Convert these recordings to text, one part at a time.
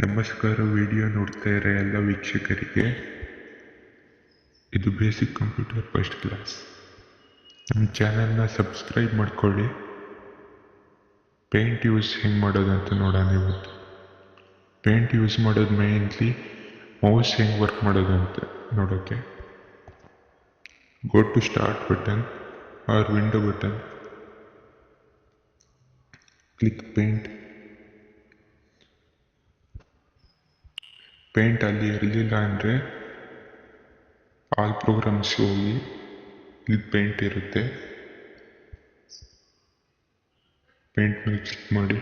ನಮಸ್ಕಾರ. ವಿಡಿಯೋ ನೋಡ್ತಾ ಇರೋ ಎಲ್ಲ ವೀಕ್ಷಕರಿಗೆ ಇದು ಬೇಸಿಕ್ ಕಂಪ್ಯೂಟರ್ ಫಸ್ಟ್ ಕ್ಲಾಸ್. ನಮ್ಮ ಚಾನಲ್ನ ಸಬ್ಸ್ಕ್ರೈಬ್ ಮಾಡ್ಕೊಳ್ಳಿ. ಪೇಂಟ್ ಯೂಸ್ ಹೆಂಗೆ ಮಾಡೋದಂತ ನೋಡೋಣ ಇವತ್ತು. ಪೇಂಟ್ ಯೂಸ್ ಮಾಡೋದು ಮೇನ್ಲಿ ಮೌಸ್ ಹೆಂಗೆ ವರ್ಕ್ ಮಾಡೋದಂತ ನೋಡೋಕ್ಕೆ. Go to start button or window button, click paint. Paint ಅಲ್ಲಿ ಇರಲಿಲ್ಲ ಅಂದರೆ ಆಲ್ ಪ್ರೋಗ್ರಾಮ್ಸ್ಗೆ ಹೋಗಿ ಇಲ್ಲಿ ಪೇಂಟ್ ಇರುತ್ತೆ, ಪೇಂಟ್ ಮೇಲೆ ಕ್ಲಿಕ್ ಮಾಡಿ.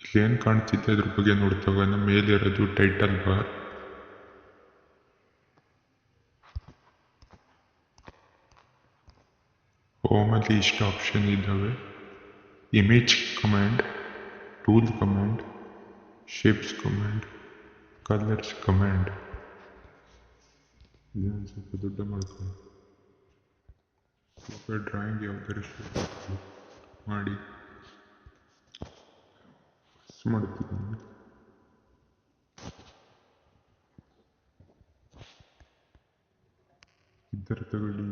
ಇಲ್ಲೇನು ಕಾಣ್ತಿದ್ದೆ ಅದ್ರ ಬಗ್ಗೆ ನೋಡ್ತಾ ಹೋಗೋಣ. ಮೇಲಿರೋದು ಟೈಟಲ್ ಬಾರ್, ಹೋಮಲ್ಲಿ ಇಷ್ಟು ಆಪ್ಷನ್ ಇದ್ದಾವೆ: image command, tool command, shapes command, colours command. ಇದನ್ನು ಸ್ವಲ್ಪ ದೊಡ್ಡ ಮಾಡ್ಕೊಂಡು ಸ್ವಲ್ಪ ಡ್ರಾಯಿಂಗ್ ಯಾವ್ದಾರು ಮಾಡಿ ಮಾಡ್ತಿದ್ದೀನಿ. ಈ ಥರ ತಗೊಳ್ಳಿ.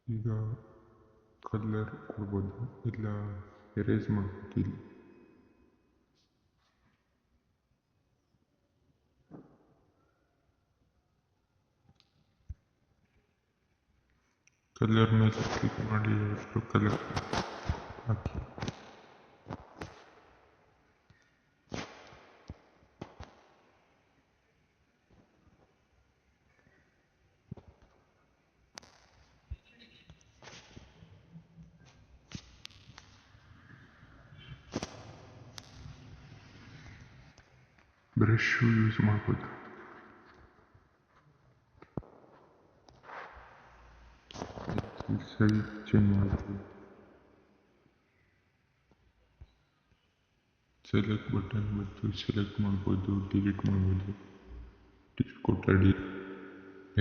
ಈಗ ಕಲರ್ ಕೊಡ್ಬೋದು, ಇಲ್ಲ ಎರೇಸ್ ಮಾಡ್ಬೋದು. ಇಲ್ಲಿ ಕಲರ್ ಮೇಲೆ ಕ್ಲಿಕ್ ಮಾಡಿ ಕಲರ್ ಹಾಕಿ. ಬ್ರಷ್ ಯೂಸ್ ಮಾಡ್ಬೋದು. ಸೈಜ್ ಚೇಂಜ್ ಮಾಡ್ಬೋದು. ಸೆಲೆಕ್ಟ್ ಬಟನ್ ಮತ್ತು ಸೆಲೆಕ್ಟ್ ಮಾಡ್ಬೋದು, ಡಿಲೀಟ್ ಮಾಡ್ಬೋದು. ಕೊಟ್ಟಡಿ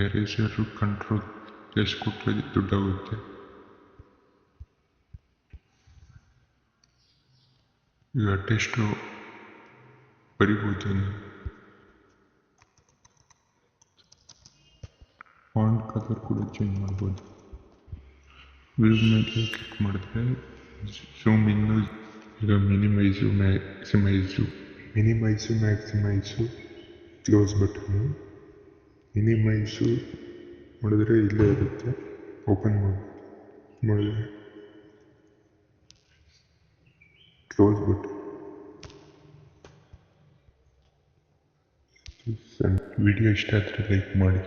ಎರೇಸರು ಕಂಟ್ರೋಲ್ ಪ್ಲಸ್ ಕೊಟ್ಟರೆ ದುಡ್ಡಾಗುತ್ತೆ. ಈಗ ಟೆಸ್ಟು ಬರಿಬೋದು. ಫಾಂಟ್ ಕಲರ್ ಕೂಡ ಚೇಂಜ್ ಮಾಡ್ಬೋದು. ವ್ಯೂ ಮೇಲೆ ಕ್ಲಿಕ್ ಮಾಡಿದ್ರೆ ಝೂಮ್ ಇನ್ನು, ಈಗ ಮಿನಿಮೈಸು ಮ್ಯಾಕ್ಸಿಮೈಸು ಕ್ಲೋಸ್ ಬಟನ್ನು. ಮಿನಿಮೈಸು ಮಾಡಿದ್ರೆ ಇಲ್ಲೇ ಇರುತ್ತೆ, ಓಪನ್ ಮಾಡಿದ್ರೆ ಕ್ಲೋಸ್ ಬಟನ್. ವಿಡಿಯೋ ಇಷ್ಟ ಆದರೆ ಲೈಕ್ ಮಾಡಿ.